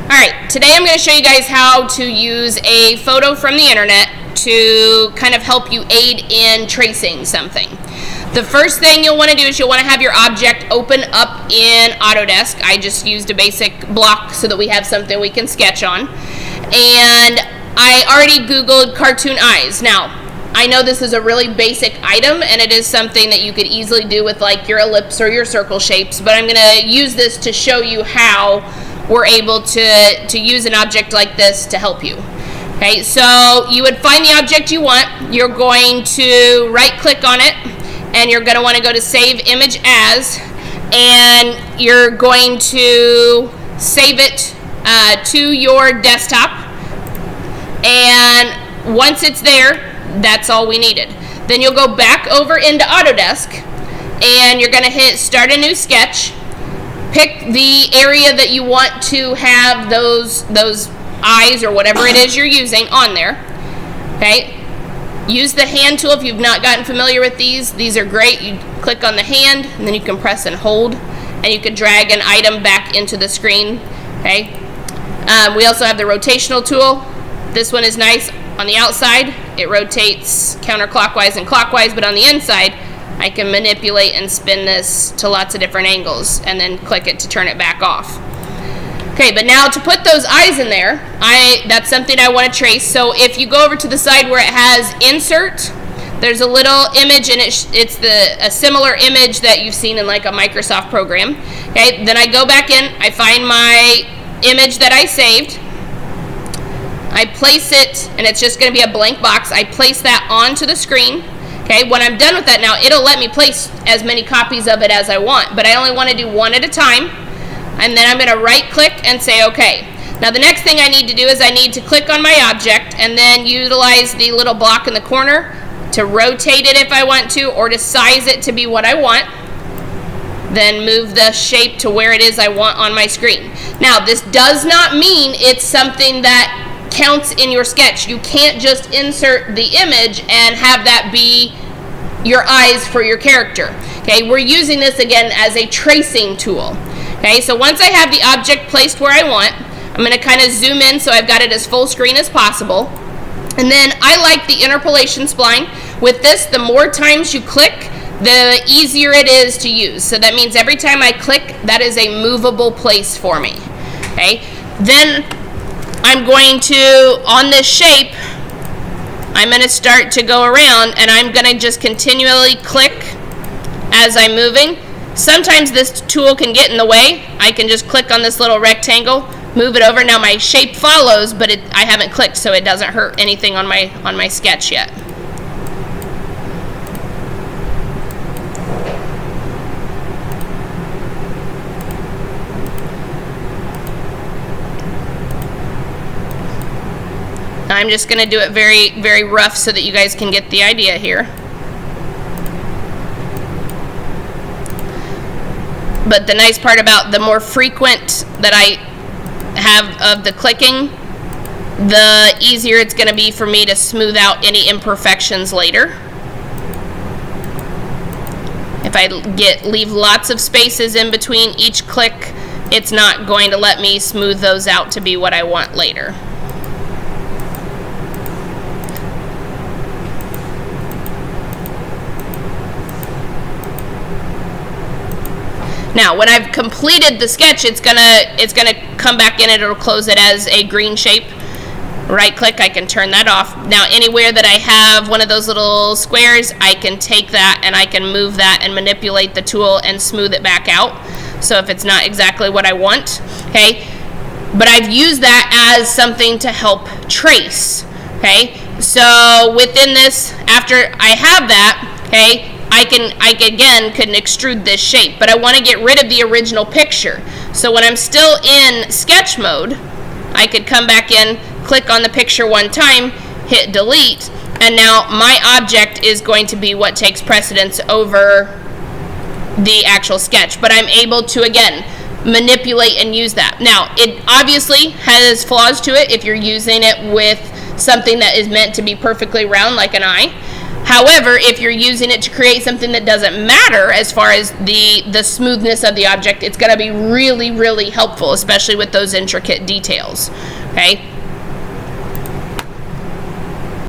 Alright, today I'm going to show you guys how to use a photo from the internet to kind of help you aid in tracing something. The first thing you'll want to do is you'll want to have your object open up in Autodesk. I just used a basic block so that we have something we can sketch on. And I already Googled cartoon eyes. Now, I know this is a really basic item and it is something that you could easily do with like your ellipse or your circle shapes, but I'm going to use this to show you how we're able to use an object like this to help you. Okay, so you would find the object you want. You're going to right click on it and you're going to want to go to Save Image As, and you're going to save it to your desktop, and once it's there, that's all we needed. Then you'll go back over into Autodesk and you're going to hit Start a New Sketch. Pick the area that you want to have those eyes or whatever it is you're using on there. Okay. Use the hand tool if you've not gotten familiar with these. These are great. You click on the hand and then you can press and hold, and you can drag an item back into the screen. Okay. We also have the rotational tool. This one is nice. On the outside, it rotates counterclockwise and clockwise, but on the inside, I can manipulate and spin this to lots of different angles and then click it to turn it back off. Okay, but now to put those eyes in there, that's something I want to trace. So if you go over to the side where it has Insert, there's a little image, and it's a similar image that you've seen in like a Microsoft program. Okay, then I go back in, I find my image that I saved. I place it, and it's just going to be a blank box. I place that onto the screen. Okay, when I'm done with that now, it'll let me place as many copies of it as I want, but I only want to do one at a time. And then I'm going to right click and say OK. Now the next thing I need to do is I need to click on my object and then utilize the little block in the corner to rotate it if I want to, or to size it to be what I want. Then move the shape to where it is I want on my screen. Now this does not mean it's something that counts in your sketch. You can't just insert the image and have that be your eyes for your character. Okay, we're using this again as a tracing tool. Okay, so once I have the object placed where I want, I'm going to kind of zoom in so I've got it as full screen as possible. And then I like the interpolation spline. With this, the more times you click, the easier it is to use. So that means every time I click, that is a movable place for me. Okay, then I'm going to, on this shape, I'm going to start to go around, and I'm going to just continually click as I'm moving. Sometimes this tool can get in the way. I can just click on this little rectangle, move it over. Now my shape follows, but I haven't clicked, so it doesn't hurt anything on my sketch yet. I'm just going to do it very, very rough so that you guys can get the idea here. But the nice part about the more frequent that I have of the clicking, the easier it's going to be for me to smooth out any imperfections later. If I leave lots of spaces in between each click, it's not going to let me smooth those out to be what I want later. Now, when I've completed the sketch, it's gonna come back in and it'll close it as a green shape. Right click, I can turn that off. Now, anywhere that I have one of those little squares, I can take that and I can move that and manipulate the tool and smooth it back out. So if it's not exactly what I want, okay? But I've used that as something to help trace, okay? So within this, after I have that, okay, I again can extrude this shape, but I want to get rid of the original picture. So when I'm still in sketch mode, I could come back in, click on the picture one time, hit delete, and now my object is going to be what takes precedence over the actual sketch. But I'm able to, again, manipulate and use that. Now, it obviously has flaws to it if you're using it with something that is meant to be perfectly round like an eye. However, if you're using it to create something that doesn't matter as far as the smoothness of the object, it's going to be really, really helpful, especially with those intricate details. Okay?